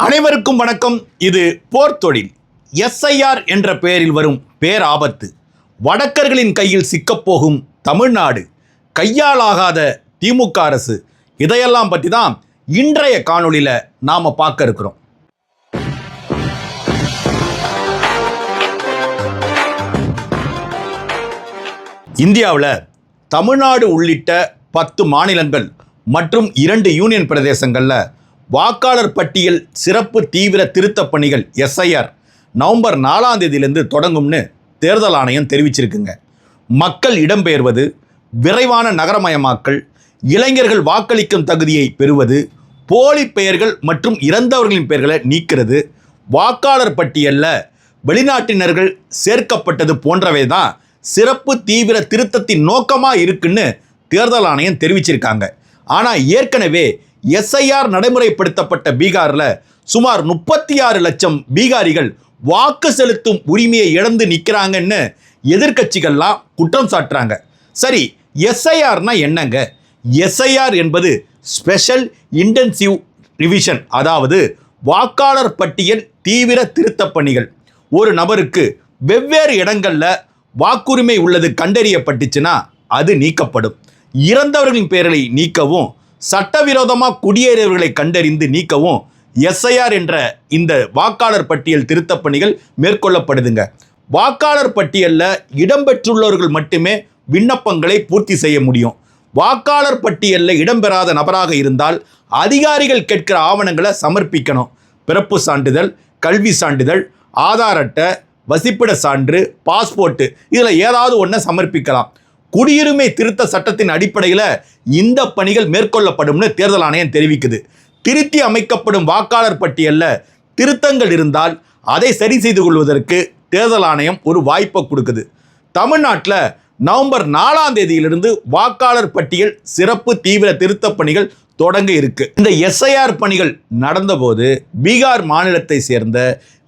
அனைவருக்கும் வணக்கம். இது போர் தொழில். எஸ்ஐஆர் என்ற பெயரில் வரும் பேராபத்து, வடக்கர்களின் கையில் சிக்கப்போகும் தமிழ்நாடு, கையாலாகாத திமுக அரசு, இதையெல்லாம் பற்றி தான் இன்றைய காணொளியில் நாம் பார்க்க இருக்கிறோம். இந்தியாவில் தமிழ்நாடு உள்ளிட்ட 10 மாநிலங்கள் மற்றும் 2 யூனியன் பிரதேசங்களில் வாக்காளர் பட்டியல் சிறப்பு தீவிர திருத்தப் பணிகள் எஸ்ஐஆர் நவம்பர் 4ஆம் தேதியிலிருந்து தொடங்கும்னு தேர்தல் ஆணையம் தெரிவிச்சிருக்குங்க. மக்கள் இடம்பெயர்வது, விரைவான நகரமயமாக்கல், இளைஞர்கள் வாக்களிக்கும் தகுதியை பெறுவது, போலி பெயர்கள் மற்றும் இறந்தவர்களின் பெயர்களை நீக்கிறது, வாக்காளர் பட்டியலில் வெளிநாட்டினர்கள் சேர்க்கப்பட்டது போன்றவை தான் சிறப்பு தீவிர திருத்தத்தின் நோக்கமாக இருக்குன்னு தேர்தல் ஆணையம் தெரிவிச்சிருக்காங்க. ஆனால் ஏற்கனவே எஸ்ஐஆர் நடைமுறைப்படுத்தப்பட்ட பீகாரில் சுமார் 36 லட்சம் பீகாரிகள் வாக்கு செலுத்தும் உரிமையை இழந்து நிற்கிறாங்கன்னு எதிர்க்கட்சிகள்லாம் குற்றம் சாட்டுறாங்க. சரி, எஸ்ஐஆர்னா என்னங்க? எஸ்ஐஆர் என்பது ஸ்பெஷல் இன்டென்சிவ் ரிவிஷன், அதாவது வாக்காளர் பட்டியல் தீவிர திருத்தப் பணிகள். ஒரு நபருக்கு வெவ்வேறு இடங்களில் வாக்குரிமை உள்ளது கண்டறியப்பட்டுச்சுன்னா அது நீக்கப்படும். இறந்தவர்களின் பெயர்களை நீக்கவும், சட்டவிரோதமாக குடியேறியவர்களை கண்டறிந்து நீக்கவும் எஸ்ஐஆர் என்ற இந்த வாக்காளர் பட்டியல் திருத்தப் பணிகள் மேற்கொள்ளப்படுதுங்க. வாக்காளர் பட்டியலில் இடம்பெற்றுள்ளவர்கள் மட்டுமே விண்ணப்பங்களை பூர்த்தி செய்ய முடியும். வாக்காளர் பட்டியலில் இடம்பெறாத நபராக இருந்தால் அதிகாரிகள் கேட்கிற ஆவணங்களை சமர்ப்பிக்கணும். பிறப்பு சான்றிதழ், கல்வி சான்றிதழ், ஆதார் அட்டை, வசிப்பிட சான்று, பாஸ்போர்ட்டு, இதில் ஏதாவது ஒன்றை சமர்ப்பிக்கலாம். குடியுரிமை திருத்த சட்டத்தின் அடிப்படையில் இந்த பணிகள் மேற்கொள்ளப்படும்னு தேர்தல் ஆணையம் தெரிவிக்குது. திருத்தி அமைக்கப்படும் வாக்காளர் பட்டியலில் திருத்தங்கள் இருந்தால் அதை சரி செய்து கொள்வதற்கு தேர்தல் ஆணையம் ஒரு வாய்ப்பை கொடுக்குது. தமிழ்நாட்டில் நவம்பர் 4ஆம் தேதியிலிருந்து வாக்காளர் பட்டியல் சிறப்பு தீவிர திருத்தப் பணிகள் தொடங்க இருக்கு. இந்த எஸ்ஐஆர் பணிகள் நடந்தபோது பீகார் மாநிலத்தை சேர்ந்த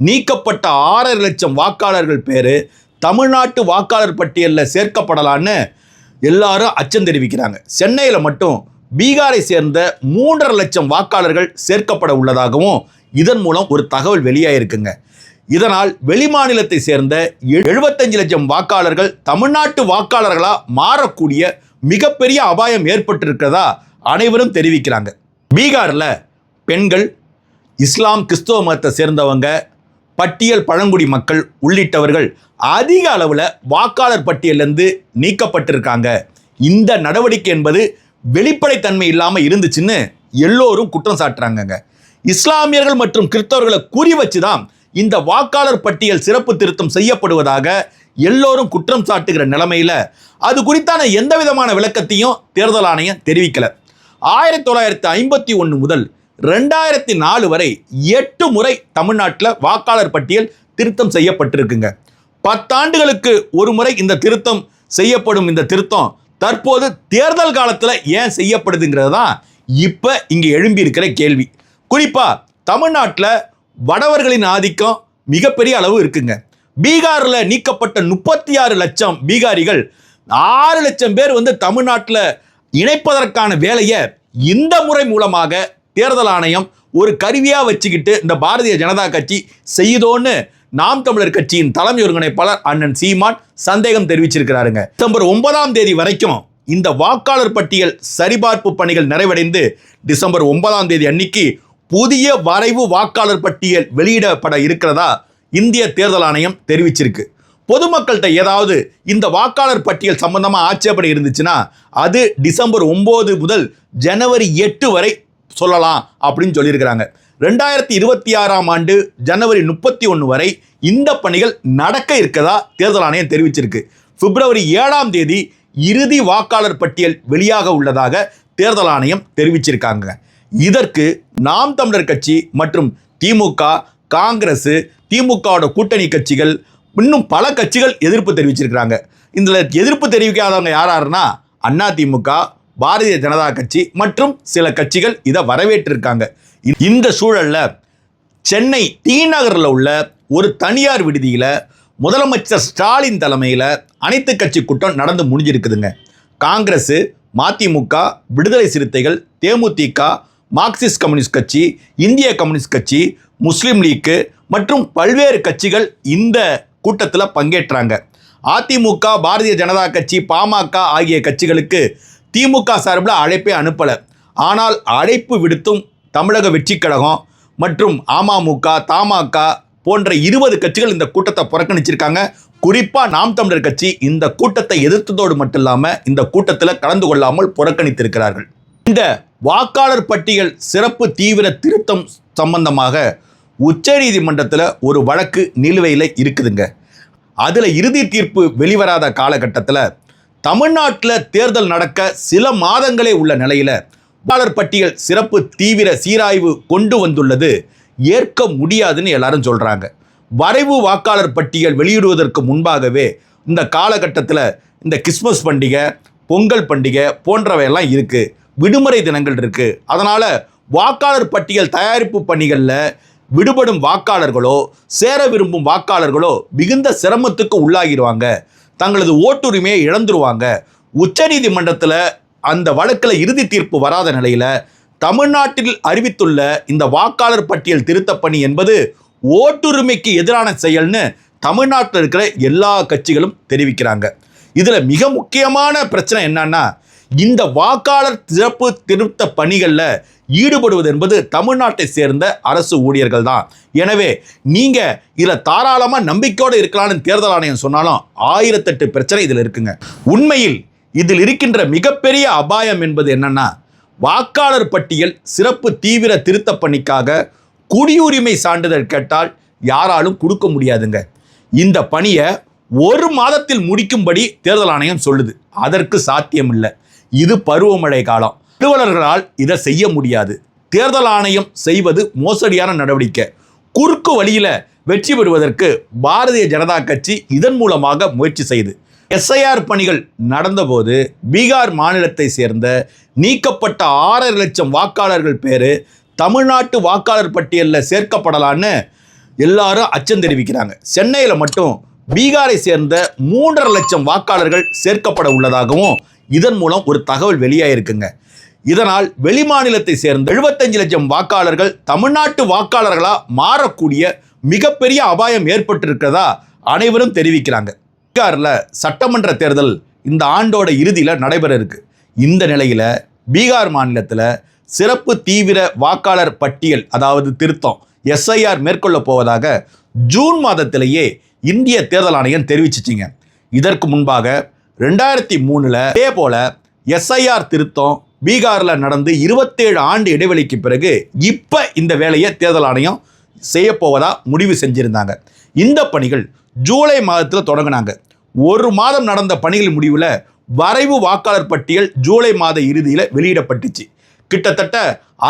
நீக்கப்பட்ட 6.5 லட்சம் வாக்காளர்கள் பேர் தமிழ்நாட்டு வாக்காளர் பட்டியலில் சேர்க்கப்படலான்னு எல்லாரும் அச்சம் தெரிவிக்கிறாங்க. சென்னையில் மட்டும் பீகாரை சேர்ந்த 3.5 லட்சம் வாக்காளர்கள் சேர்க்கப்பட உள்ளதாகவும் இதன் மூலம் ஒரு தகவல் வெளியாயிருக்குங்க. இதனால் வெளிமாநிலத்தை சேர்ந்த 75 லட்சம் வாக்காளர்கள் தமிழ்நாட்டு வாக்காளர்களாக மாறக்கூடிய மிகப்பெரிய அபாயம் ஏற்பட்டிருக்கிறதா அனைவரும் தெரிவிக்கிறாங்க. பீகாரில் பெண்கள், இஸ்லாம் கிறிஸ்தவ மதத்தை சேர்ந்தவங்க, பட்டியல் பழங்குடி மக்கள் உள்ளிட்டவர்கள் அதிக அளவில் வாக்காளர் பட்டியலிருந்து நீக்கப்பட்டிருக்காங்க. இந்த நடவடிக்கை என்பது வெளிப்படைத்தன்மை இல்லாமல் இருந்துச்சுன்னு எல்லோரும் குற்றம் சாட்டுறாங்கங்க. இஸ்லாமியர்கள் மற்றும் கிறிஸ்தவர்களை குறி வச்சு தான் இந்த வாக்காளர் பட்டியல் சிறப்பு திருத்தம் செய்யப்படுவதாக எல்லோரும் குற்றம் சாட்டுகிற நிலைமையில் அது குறித்தான எந்த விதமான விளக்கத்தையும் தேர்தல் ஆணையம் தெரிவிக்கல. 1951 முதல் 2004 வரை 8 முறை தமிழ்நாட்டில் வாக்காளர் பட்டியல் திருத்தம் செய்யப்பட்டிருக்குங்க. 10 ஆண்டுகளுக்கு ஒரு முறை இந்த திருத்தம் செய்யப்படும். இந்த திருத்தம் தற்போது தேர்தல் காலத்தில் ஏன் செய்யப்படுதுங்கிறது தான் இப்போ இங்கே எழும்பி இருக்கிற கேள்வி. குறிப்பாக தமிழ்நாட்டில் வடவர்களின் ஆதிக்கம் மிகப்பெரிய அளவு இருக்குங்க. பீகாரில் நீக்கப்பட்ட 36 லட்சம் பீகாரிகள் 6 லட்சம் பேர் தமிழ்நாட்டில் இணைப்பதற்கான வேலையை இந்த முறை மூலமாக தேர்தல் ஆணையம் ஒரு கருவியாக வச்சுக்கிட்டு இந்த பாரதிய ஜனதா கட்சி செய்யுதோன்னு நாம் தமிழர் கட்சியின் தலைமை ஒருங்கிணைப்பாளர் அண்ணன் சீமான் சந்தேகம் தெரிவிச்சிருக்கிறாருங்க. டிசம்பர் 9ஆம் தேதி வரைக்கும் இந்த வாக்காளர் பட்டியல் சரிபார்ப்பு பணிகள் நிறைவடைந்து டிசம்பர் 9ஆம் தேதி அன்னைக்கு புதிய வரைவு வாக்காளர் பட்டியல் வெளியிடப்பட இருக்கிறதா இந்திய தேர்தல் ஆணையம் தெரிவிச்சிருக்கு. பொதுமக்கள்கிட்ட ஏதாவது இந்த வாக்காளர் பட்டியல் சம்பந்தமாக ஆட்சேபனை இருந்துச்சுன்னா அது டிசம்பர் 9 முதல் ஜனவரி 8 வரை சொல்லலாம் அப்படின்னு சொல்லியிருக்கிறாங்க. 2026ஆம் ஆண்டு ஜனவரி 31 வரை இந்த பணிகள் நடக்க இருக்கதா தேர்தல் ஆணையம் தெரிவிச்சிருக்கு. பிப்ரவரி 7ஆம் தேதி இறுதி வாக்காளர் பட்டியல் வெளியாக உள்ளதாக தேர்தல் ஆணையம் தெரிவிச்சிருக்காங்க. இதற்கு நாம் தமிழர் கட்சி மற்றும் திமுக, காங்கிரஸ், திமுகவோட கூட்டணி கட்சிகள், இன்னும் பல கட்சிகள் எதிர்ப்பு தெரிவிச்சிருக்கிறாங்க. இதில் எதிர்ப்பு தெரிவிக்காதவங்க யாருன்னா அதிமுக, பாரதிய ஜனதா கட்சி மற்றும் சில கட்சிகள் இதை வரவேற்றிருக்காங்க. இந்த சூழலில் சென்னை டி நகரில் உள்ள ஒரு தனியார் விடுதியில் முதலமைச்சர் ஸ்டாலின் தலைமையில் அனைத்து கட்சி கூட்டம் நடந்து முடிஞ்சிருக்குதுங்க. காங்கிரஸ், மதிமுக, விடுதலை சிறுத்தைகள், தேமுதிக, மார்க்சிஸ்ட் கம்யூனிஸ்ட் கட்சி, இந்திய கம்யூனிஸ்ட் கட்சி, முஸ்லீம் லீக் மற்றும் பல்வேறு கட்சிகள் இந்த கூட்டத்தில் பங்கேற்றாங்க. அதிமுக, பாரதிய ஜனதா கட்சி, பாமக ஆகிய கட்சிகளுக்கு திமுக சார்பில் அழைப்பை அனுப்பலை. ஆனால் அழைப்பு விடுத்தும் தமிழக வெற்றிக் கழகம் மற்றும் அமமுக, தமாக போன்ற 20 கட்சிகள் இந்த கூட்டத்தை புறக்கணிச்சிருக்காங்க. குறிப்பாக நாம் தமிழர் கட்சி இந்த கூட்டத்தை எதிர்த்ததோடு மட்டும் இல்லாமல் இந்த கூட்டத்தில் கலந்து கொள்ளாமல் புறக்கணித்திருக்கிறார்கள். இந்த வாக்காளர் பட்டியல் சிறப்பு தீவிர திருத்தம் சம்பந்தமாக உச்சநீதிமன்றத்தில் ஒரு வழக்கு நிலுவையில் இருக்குதுங்க. அதில் இறுதி தீர்ப்பு வெளிவராத காலகட்டத்தில் தமிழ்நாட்டில் தேர்தல் நடக்க சில மாதங்களே உள்ள நிலையில் வாக்காளர் பட்டியல் சிறப்பு தீவிர சீராய்வு கொண்டு வந்துள்ளது ஏற்க முடியாதுன்னு எல்லாரும் சொல்கிறாங்க. வரைவு வாக்காளர் பட்டியல் வெளியிடுவதற்கு முன்பாகவே இந்த காலகட்டத்தில் இந்த கிறிஸ்மஸ் பண்டிகை, பொங்கல் பண்டிகை போன்றவையெல்லாம் இருக்குது, விடுமுறை தினங்கள் இருக்குது. அதனால் வாக்காளர் பட்டியல் தயாரிப்பு பணிகளில் விடுபடும் வாக்காளர்களோ சேர விரும்பும் வாக்காளர்களோ மிகுந்த சிரமத்துக்கு உள்ளாகிடுவாங்க, தங்களது ஓட்டுரிமையை இழந்துருவாங்க. உச்சநீதிமன்றத்தில் அந்த வழக்கில் இறுதி தீர்ப்பு வராத நிலையில் தமிழ்நாட்டில் அறிவித்துள்ள இந்த வாக்காளர் பட்டியல் திருத்தப் பணி என்பது ஓட்டுரிமைக்கு எதிரான செயல்னு தமிழ்நாட்டில் இருக்கிற எல்லா கட்சிகளும் தெரிவிக்கிறாங்க. இதில் மிக முக்கியமான பிரச்சனை என்னன்னா, இந்த வாக்காளர் சிறப்பு திருத்த பணிகளில் ஈடுபடுவது என்பது தமிழ்நாட்டை சேர்ந்த அரசு ஊழியர்கள் தான். எனவே நீங்கள் இதில் தாராளமாக நம்பிக்கையோடு இருக்கலாம்னு தேர்தல் ஆணையம் சொன்னாலும் 1008 பிரச்சனை இதில் இருக்குங்க. உண்மையில் இதில் இருக்கின்ற மிகப்பெரிய அபாயம் என்பது என்னன்னா, வாக்காளர் பட்டியல் சிறப்பு தீவிர திருத்த பணிக்காக குடியுரிமை சான்றிதழ் கேட்டால் யாராலும் கொடுக்க முடியாதுங்க. இந்த பணியை 1 மாதத்தில் முடிக்கும்படி தேர்தல் ஆணையம் சொல்லுது. அதற்கு சாத்தியம் இல்லை. இது பருவமழை காலம், அலுவலர்களால் இதை செய்ய முடியாது. தேர்தல் ஆணையம் செய்வது மோசடியான நடவடிக்கை. குறுக்கு வழியில் வெற்றி பெறுவதற்கு பாரதிய ஜனதா கட்சி இதன் மூலமாக முயற்சி செய்து எஸ்ஐஆர் பணிகள் நடந்தபோது பீகார் மாநிலத்தை சேர்ந்த நீக்கப்பட்ட 6.5 லட்சம் வாக்காளர்கள் பேர் தமிழ்நாட்டு வாக்காளர் பட்டியலில் சேர்க்கப்படலான்னு எல்லாரும் அச்சம் தெரிவிக்கிறாங்க. சென்னையில் மட்டும் பீகாரை சேர்ந்த 3.5 லட்சம் வாக்காளர்கள் சேர்க்கப்பட உள்ளதாகவும் இதன் மூலம் ஒரு தகவல் வெளியாயிருக்குங்க. இதனால் வெளிமாநிலத்தை சேர்ந்த 75 லட்சம் வாக்காளர்கள் தமிழ்நாட்டு வாக்காளர்களாக மாறக்கூடிய மிகப்பெரிய அபாயம் ஏற்பட்டிருக்கிறதா அனைவரும் தெரிவிக்கிறாங்க. பீகாரில் சட்டமன்ற தேர்தல் இந்த ஆண்டோட இறுதியில் நடைபெற இருக்கு. இந்த நிலையில் பீகார் மாநிலத்தில் சிறப்பு தீவிர வாக்காளர் பட்டியல் அதாவது திருத்தம் எஸ்ஐஆர் மேற்கொள்ள போவதாக ஜூன் மாதத்திலேயே இந்திய தேர்தல் ஆணையம் தெரிவிச்சிச்சிங்க. இதற்கு முன்பாக 2003 இதே போல எஸ்ஐஆர் திருத்தம் பீகாரில் நடந்து 27 ஆண்டு இடைவெளிக்கு பிறகு இப்போ இந்த வேலையை தேர்தல் ஆணையம் செய்யப்போவதா முடிவு செஞ்சிருந்தாங்க. இந்த பணிகள் ஜூலை மாதத்தில் தொடங்கினாங்க. 1 மாதம் நடந்த பணிகள் முடிவில் வரைவு வாக்காளர் பட்டியல் ஜூலை மாத இறுதியில் வெளியிடப்பட்டுச்சு. கிட்டத்தட்ட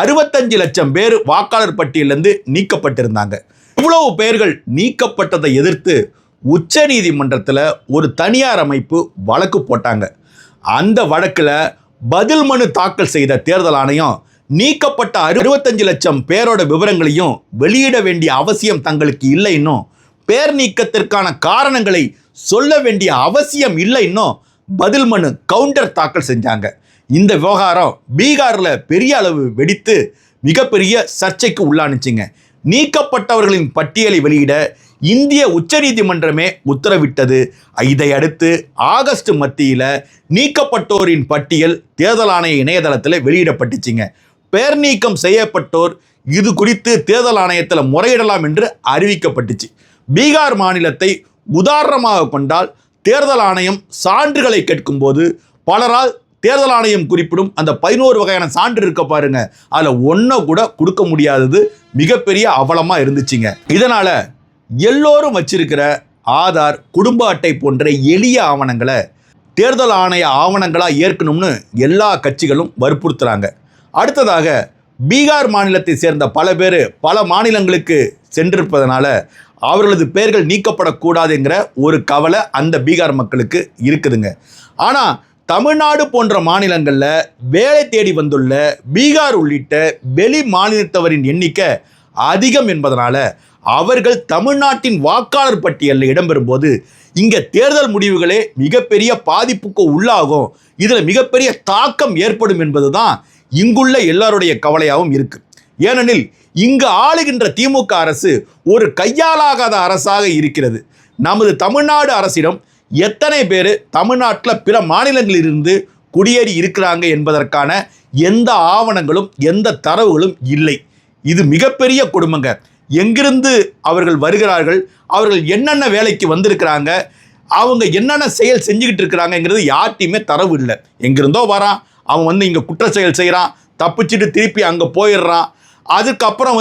65 லட்சம் பேர் வாக்காளர் பட்டியலிருந்து நீக்கப்பட்டிருந்தாங்க. இவ்வளவு பேர்கள் நீக்கப்பட்டதை எதிர்த்து உச்ச நீதிமன்றத்தில் ஒரு தனியார் அமைப்பு வழக்கு போட்டாங்க. அந்த வழக்கில் பதில் மனு தாக்கல் செய்த தேர்தல் ஆணையம் நீக்கப்பட்ட 65 லட்சம் பேரோட விவரங்களையும் வெளியிட வேண்டிய அவசியம் தங்களுக்கு இல்லை, இன்னும் பேர் நீக்கத்திற்கான காரணங்களை சொல்ல வேண்டிய அவசியம் இல்லை, இன்னும் பதில் மனு கவுண்டர் தாக்கல் செஞ்சாங்க. இந்த விவகாரம் பீகாரில் பெரிய அளவு வெடித்து மிகப்பெரிய சர்ச்சைக்கு உள்ளானுச்சுங்க. நீக்கப்பட்டவர்களின் பட்டியலை வெளியிட இந்திய உச்சநீதிமன்றமே உத்தரவிட்டது. இதை அடுத்து ஆகஸ்ட் மத்தியில் நீக்கப்பட்டோரின் பட்டியல் தேர்தல் ஆணைய இணையதளத்தில் வெளியிடப்பட்டுச்சுங்க. பெயர் நீக்கம் செய்யப்பட்டோர் இது குறித்து தேர்தல் ஆணையத்தில் முறையிடலாம் என்று அறிவிக்கப்பட்டுச்சு. பீகார் மாநிலத்தை உதாரணமாக கொண்டால் தேர்தல் ஆணையம் சான்றுகளை கேட்கும்போது பலரால் தேர்தல் ஆணையம் குறிப்பிடும் அந்த 11 வகையான சான்று இருக்க பாருங்க, அதில் ஒன்றை கூட கொடுக்க முடியாதது மிகப்பெரிய அவலமாக இருந்துச்சுங்க. இதனால் எல்லோரும் வச்சிருக்கிற ஆதார், குடும்ப அட்டை போன்ற எளிய ஆவணங்களை தேர்தல் ஆணைய ஆவணங்களாக ஏற்கணும்னு எல்லா கட்சிகளும் வற்புறுத்துறாங்க. அடுத்ததாக பீகார் மாநிலத்தை சேர்ந்த பல பேர் பல மாநிலங்களுக்கு சென்றிருப்பதனால அவர்களது பெயர்கள் நீக்கப்படக்கூடாதுங்கிற ஒரு கவலை அந்த பீகார் மக்களுக்கு இருக்குதுங்க. ஆனால் தமிழ்நாடு போன்ற மாநிலங்களில் வேலை தேடி வந்துள்ள பீகார் உள்ளிட்ட வெளி மாநிலத்தவரின் எண்ணிக்கை அதிகம் என்பதனால அவர்கள் தமிழ்நாட்டின் வாக்காளர் பட்டியலில் இடம்பெறும்போது இங்கே தேர்தல் முடிவுகளே மிகப்பெரிய பாதிப்புக்கு உள்ளாகும், இதில் மிகப்பெரிய தாக்கம் ஏற்படும் என்பது தான் இங்குள்ள எல்லாருடைய கவலையாகவும் இருக்கு. ஏனெனில் இங்கு ஆளுகின்ற திமுக அரசு ஒரு கையாலாகாத அரசாக இருக்கிறது. நமது தமிழ்நாடு அரசிடம் எத்தனை பேர் தமிழ்நாட்டில் பிற மாநிலங்களிலிருந்து குடியேறி இருக்கிறாங்க என்பதற்கான எந்த ஆவணங்களும் எந்த தரவுகளும் இல்லை. இது மிகப்பெரிய கொடுமைங்க. எங்கிருந்து அவர்கள் வருகிறார்கள், அவர்கள் என்னென்ன வேலைக்கு வந்திருக்கிறாங்க, அவங்க என்னென்ன செயல் செஞ்சுக்கிட்டு இருக்கிறாங்கிறது யார்ட்டையுமே தரவு இல்லை. எங்கிருந்தோ வரான், அவன் இங்கே குற்ற செயல் செய்கிறான், தப்பிச்சுட்டு திருப்பி அங்கே போயிடுறான், அதுக்கப்புறம்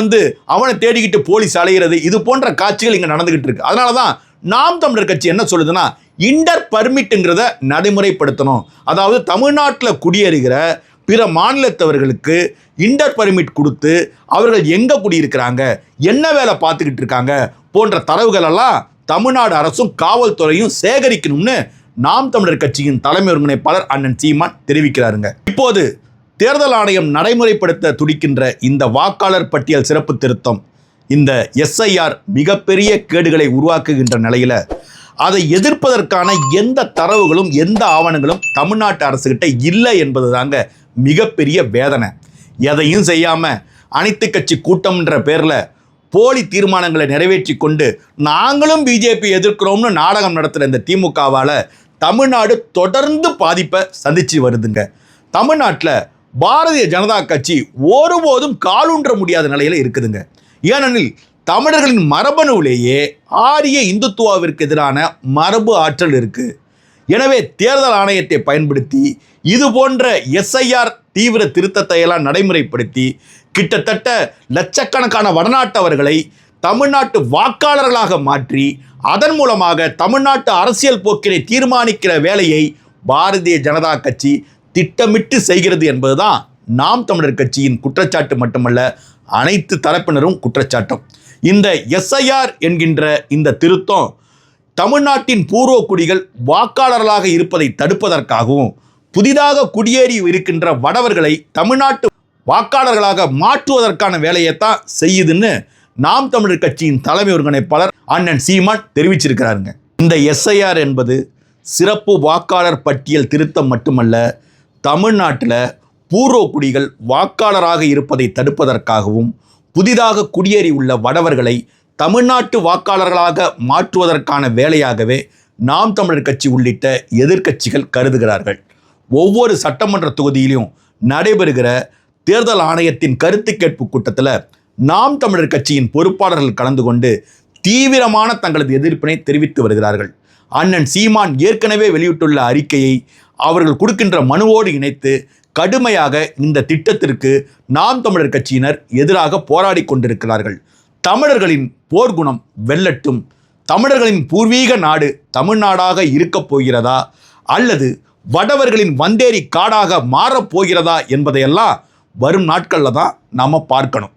அவனை தேடிக்கிட்டு போலீஸ் அலைகிறது, இது போன்ற காட்சிகள் இங்கே நடந்துக்கிட்டு இருக்கு. அதனால தான் நாம் தமிழர் கட்சி என்ன சொல்லுதுன்னா, இன்டர் பர்மிட்டுங்கிறத நடைமுறைப்படுத்தணும். அதாவது தமிழ்நாட்டில் குடியேறுகிற பிற மாநிலத்தவர்களுக்கு இன்டர் பர்மிட் கொடுத்து அவர்கள் எங்கே குடியிருக்கிறாங்க, என்ன வேலை பார்த்துக்கிட்டு இருக்காங்க போன்ற தரவுகள் எல்லாம் தமிழ்நாடு அரசும் காவல்துறையும் சேகரிக்கணும்னு நாம் தமிழர் கட்சியின் தலைமை ஒருங்கிணைப்பாளர் அண்ணன் சீமான் தெரிவிக்கிறாருங்க. இப்போது தேர்தல் ஆணையம் நடைமுறைப்படுத்த துடிக்கின்ற இந்த வாக்காளர் பட்டியல் சிறப்பு திருத்தம், இந்த எஸ்ஐஆர் மிகப்பெரிய கேடுகளை உருவாக்குகின்ற நிலையில் அதை எதிர்ப்பதற்கான எந்த தரவுகளும் எந்த ஆவணங்களும் தமிழ்நாட்டு அரசுகிட்ட இல்லை என்பது தாங்க மிகப்பெரிய வேதனை. எதையும் செய்யாமல் அனைத்து கட்சி கூட்டம்ன்ற பேரில் போலி தீர்மானங்களை நிறைவேற்றி கொண்டு நாங்களும் பிஜேபி எதிர்க்கிறோம்னு நாடகம் நடத்துகிற இந்த திமுகவால் தமிழ்நாடு தொடர்ந்து பாதிப்பை சந்திச்சு வருதுங்க. தமிழ்நாட்டில் பாரதிய ஜனதா கட்சி ஒருபோதும் காலூன்ற முடியாத நிலையில் இருக்குதுங்க. ஏனெனில் தமிழர்களின் மரபணுவிலேயே ஆரிய இந்துத்துவாவிற்கு எதிரான மரபு ஆற்றல் இருக்குது. எனவே தேர்தல் ஆணையத்தை பயன்படுத்தி இது போன்ற எஸ்ஐஆர் தீவிர திருத்தத்தை எல்லாம் நடைமுறைப்படுத்தி கிட்டத்தட்ட லட்சக்கணக்கான வடநாட்டவர்களை தமிழ்நாட்டு வாக்காளர்களாக மாற்றி அதன் மூலமாக தமிழ்நாட்டு அரசியல் போக்கினை தீர்மானிக்கிற வேலையை பாரதிய ஜனதா கட்சி திட்டமிட்டு செய்கிறது என்பதுதான் நாம் தமிழர் கட்சியின் குற்றச்சாட்டு மட்டுமல்ல, அனைத்து தரப்பினரும் குற்றச்சாட்டும். இந்த எஸ்ஐஆர் என்கின்ற இந்த திருத்தம் தமிழ்நாட்டின் பூர்வ குடிகள் வாக்காளர்களாக இருப்பதை தடுப்பதற்காகவும் புதிதாக குடியேறி இருக்கின்ற வடவர்களை தமிழ்நாட்டு வாக்காளர்களாக மாற்றுவதற்கான வேலையைத்தான் செய்யுதுன்னு நாம் தமிழர் கட்சியின் தலைமை ஒருங்கிணைப்பாளர் அண்ணன் சீமான் தெரிவிச்சிருக்கிறாருங்க. இந்த எஸ்ஐஆர் என்பது சிறப்பு வாக்காளர் பட்டியல் திருத்தம் மட்டுமல்ல, தமிழ்நாட்டில் பூர்வ குடிகள் வாக்காளராக இருப்பதை தடுப்பதற்காகவும் புதிதாக குடியேறி உள்ள வடவர்களை தமிழ்நாட்டு வாக்காளர்களாக மாற்றுவதற்கான வேலையாகவே நாம் தமிழர் கட்சி உள்ளிட்ட எதிர்க்கட்சிகள் கருதுகிறார்கள். ஒவ்வொரு சட்டமன்ற தொகுதியிலும் நடைபெறுகிற தேர்தல் ஆணையத்தின் கருத்து கேட்பு கூட்டத்தில் நாம் தமிழர் கட்சியின் பொறுப்பாளர்கள் கலந்து கொண்டு தீவிரமான தங்களது எதிர்ப்பினை தெரிவித்து வருகிறார்கள். அண்ணன் சீமான் ஏற்கனவே வெளியிட்டுள்ள அறிக்கையை அவர்கள் கொடுக்கின்ற மனுவோடு இணைத்து கடுமையாக இந்த திட்டத்திற்கு நாம் தமிழர் கட்சியினர் எதிராக போராடி கொண்டிருக்கிறார்கள். தமிழர்களின் போர்க்குணம் வெல்லட்டும், தமிழர்களின் பூர்வீக நாடு தமிழ்நாடாக இருக்கப் போகிறதா அல்லது வடவர்களின் வந்தேரி காடாக மாறப்போகிறதா என்பதையெல்லாம் வரும் நாட்களில் தான் நாம் பார்க்கணும்.